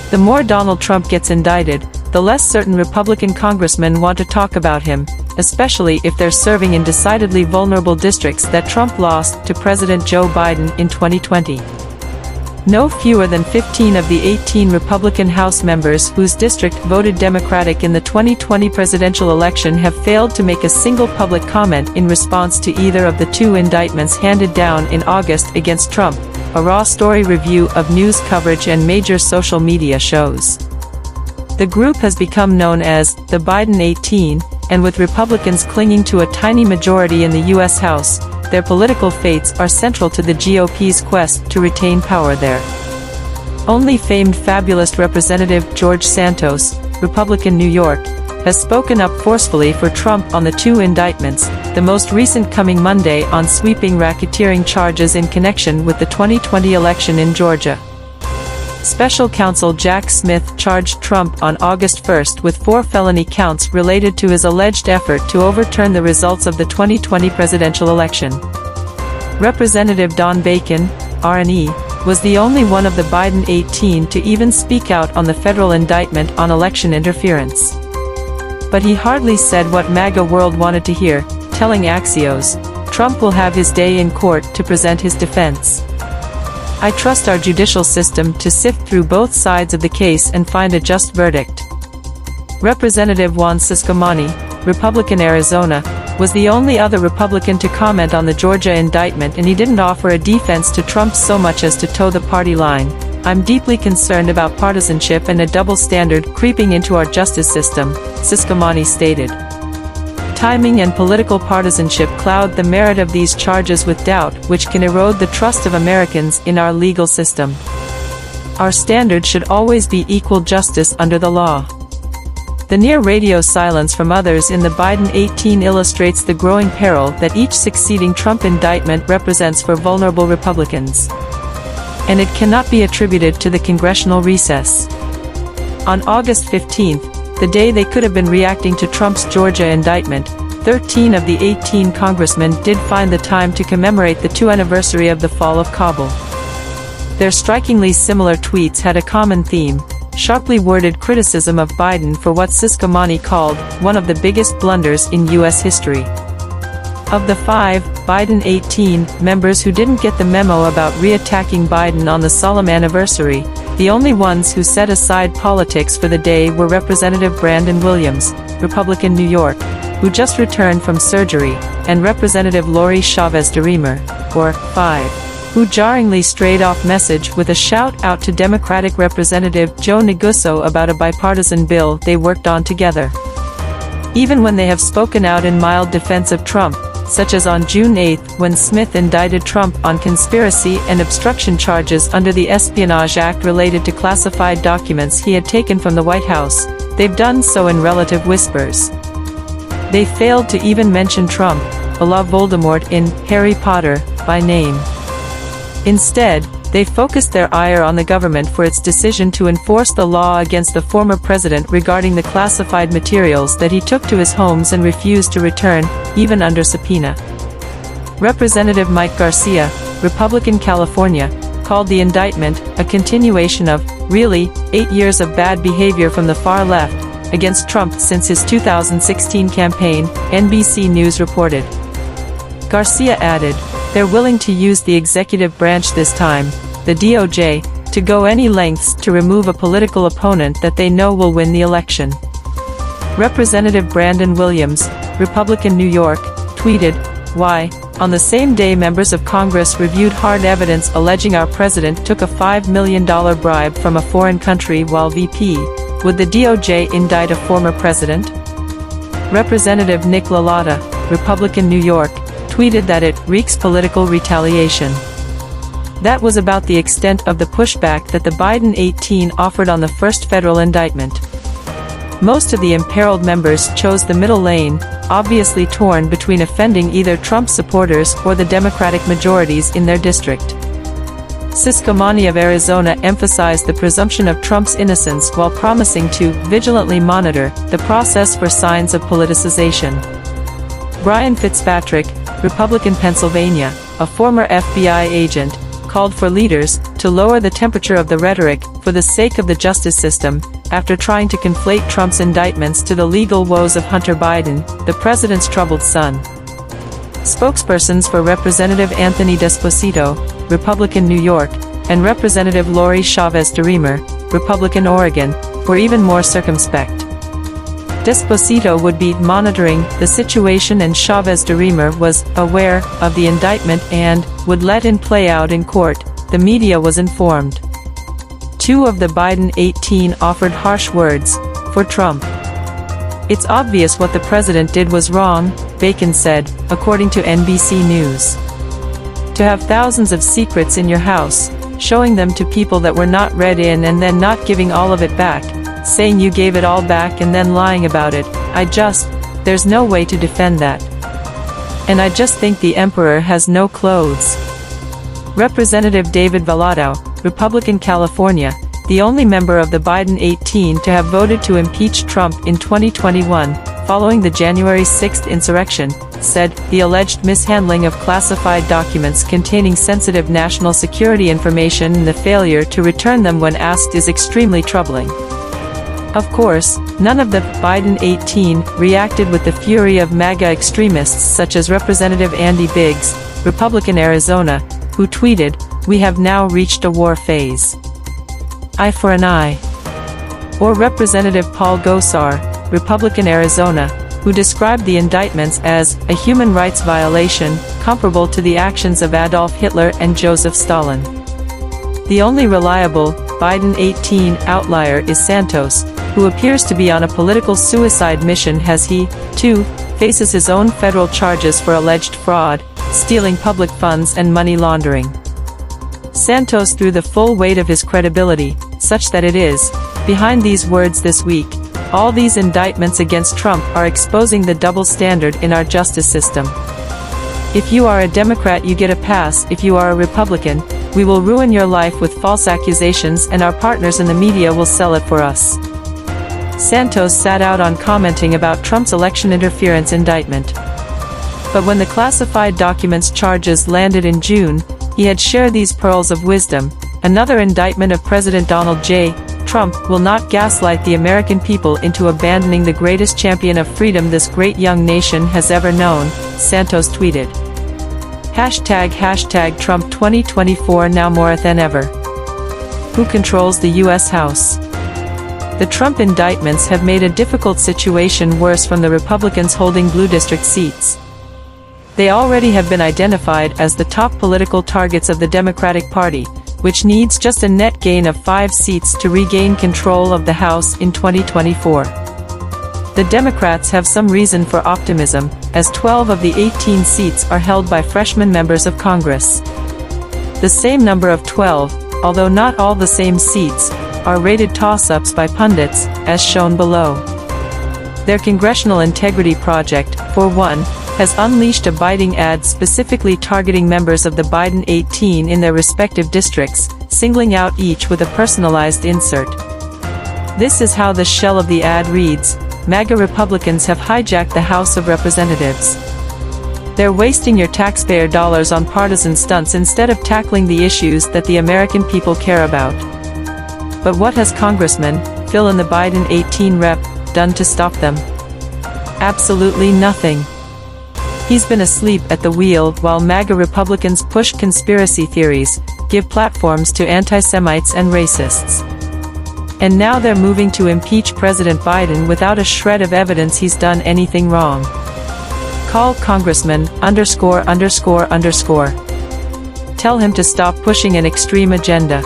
The more Donald Trump gets indicted, the less certain Republican congressmen want to talk about him, especially if they're serving in decidedly vulnerable districts that Trump lost to President Joe Biden in 2020. No fewer than 15 of the 18 Republican House members whose district voted Democratic in the 2020 presidential election have failed to make a single public comment in response to either of the two indictments handed down in August against Trump, a raw story review of news coverage and major social media shows. The group has become known as the Biden 18, and with Republicans clinging to a tiny majority in the U.S. House, their political fates are central to the GOP's quest to retain power there. Only famed fabulist Representative George Santos, Republican New York, has spoken up forcefully for Trump on the two indictments, the most recent coming Monday on sweeping racketeering charges in connection with the 2020 election in Georgia. Special counsel Jack Smith charged Trump on August 1 with 4 felony counts related to his alleged effort to overturn the results of the 2020 presidential election. Representative Don Bacon, R&E, was the only one of the Biden 18 to even speak out on the federal indictment on election interference. But he hardly said what MAGA world wanted to hear, telling Axios, Trump will have his day in court to present his defense. I trust our judicial system to sift through both sides of the case and find a just verdict. Representative Juan Ciscomani, Republican Arizona, was the only other Republican to comment on the Georgia indictment, and he didn't offer a defense to Trump so much as to toe the party line. I'm deeply concerned about partisanship and a double standard creeping into our justice system, Ciscomani stated. Timing and political partisanship cloud the merit of these charges with doubt, which can erode the trust of Americans in our legal system. Our standard should always be equal justice under the law. The near radio silence from others in the Biden 18 illustrates the growing peril that each succeeding Trump indictment represents for vulnerable Republicans. And it cannot be attributed to the congressional recess. On August 15th, the day they could have been reacting to Trump's Georgia indictment, 13 of the 18 congressmen did find the time to commemorate the 2nd anniversary of the fall of Kabul. Their strikingly similar tweets had a common theme: sharply worded criticism of Biden for what Ciscomani called one of the biggest blunders in U.S. history. Of the 5 Biden 18 members who didn't get the memo about re-attacking Biden on the solemn anniversary, the only ones who set aside politics for the day were Representative Brandon Williams, Republican New York, who just returned from surgery, and Representative Lori Chavez DeRemer, or 5, who jarringly strayed off message with a shout-out to Democratic Representative Joe Negusco about a bipartisan bill they worked on together. Even when they have spoken out in mild defense of Trump, such as on June 8 when Smith indicted Trump on conspiracy and obstruction charges under the Espionage Act related to classified documents he had taken from the White House, they've done so in relative whispers. They failed to even mention Trump, a la Voldemort in Harry Potter, by name. Instead, they focused their ire on the government for its decision to enforce the law against the former president regarding the classified materials that he took to his homes and refused to return, even under subpoena. Representative Mike Garcia, Republican California, called the indictment a continuation of, really, 8 years of bad behavior from the far left against Trump since his 2016 campaign, NBC News reported. Garcia added, they're willing to use the executive branch this time, the DOJ, to go any lengths to remove a political opponent that they know will win the election. Representative Brandon Williams, Republican New York, tweeted, why, on the same day members of Congress reviewed hard evidence alleging our president took a $5 million bribe from a foreign country while VP, would the DOJ indict a former president? Representative Nick LaLotta, Republican New York, tweeted that it reeks political retaliation. That was about the extent of the pushback that the Biden 18 offered on the first federal indictment. Most of the imperiled members chose the middle lane, obviously torn between offending either Trump supporters or the Democratic majorities in their district. Ciscomani of Arizona emphasized the presumption of Trump's innocence while promising to vigilantly monitor the process for signs of politicization. Brian Fitzpatrick, Republican Pennsylvania, a former FBI agent, called for leaders to lower the temperature of the rhetoric for the sake of the justice system, after trying to conflate Trump's indictments to the legal woes of Hunter Biden, the president's troubled son. Spokespersons for Representative Anthony Desposito, Republican New York, and Representative Lori Chavez DeRemer, Republican Oregon, were even more circumspect. Desposito would be monitoring the situation and Chavez DeRemer was aware of the indictment and would let it play out in court, the media was informed. Two of the Biden 18 offered harsh words for Trump. "It's obvious what the president did was wrong," Bacon said, according to NBC News. "To have thousands of secrets in your house, showing them to people that were not read in and then not giving all of it back, saying you gave it all back and then lying about it, there's no way to defend that. And I just think the emperor has no clothes." Representative David Valado, Republican California, the only member of the Biden 18 to have voted to impeach Trump in 2021, following the January 6 insurrection, said the alleged mishandling of classified documents containing sensitive national security information and the failure to return them when asked is extremely troubling. Of course, none of the Biden 18 reacted with the fury of MAGA extremists such as Representative Andy Biggs, Republican Arizona, who tweeted, "We have now reached a war phase. Eye for an eye." Or Representative Paul Gosar, Republican Arizona, who described the indictments as a human rights violation comparable to the actions of Adolf Hitler and Joseph Stalin. The only reliable Biden 18 outlier is Santos, who appears to be on a political suicide mission as he, too, faces his own federal charges for alleged fraud, stealing public funds and money laundering. Santos threw the full weight of his credibility, such that it is, behind these words this week, "All these indictments against Trump are exposing the double standard in our justice system. If you are a Democrat you get a pass, if you are a Republican, we will ruin your life with false accusations and our partners in the media will sell it for us." Santos sat out on commenting about Trump's election interference indictment. But when the classified documents charges landed in June, he had shared these pearls of wisdom. "Another indictment of President Donald J. Trump will not gaslight the American people into abandoning the greatest champion of freedom this great young nation has ever known," Santos tweeted. ## Trump 2024 now more than ever. Who controls the U.S. House? The Trump indictments have made a difficult situation worse from the Republicans holding blue district seats. They already have been identified as the top political targets of the Democratic Party, which needs just a net gain of 5 seats to regain control of the House in 2024. The Democrats have some reason for optimism, as 12 of the 18 seats are held by freshman members of Congress. The same number of 12, although not all the same seats, are rated toss-ups by pundits, as shown below. Their Congressional Integrity Project, for one, has unleashed a biting ad specifically targeting members of the Biden 18 in their respective districts, singling out each with a personalized insert. This is how the shell of the ad reads: "MAGA Republicans have hijacked the House of Representatives. They're wasting your taxpayer dollars on partisan stunts instead of tackling the issues that the American people care about." But what has Congressman, fill in the Biden 18 rep, done to stop them? Absolutely nothing. He's been asleep at the wheel while MAGA Republicans push conspiracy theories, give platforms to anti-Semites and racists. And now they're moving to impeach President Biden without a shred of evidence he's done anything wrong. Call Congressman _____. Tell him to stop pushing an extreme agenda.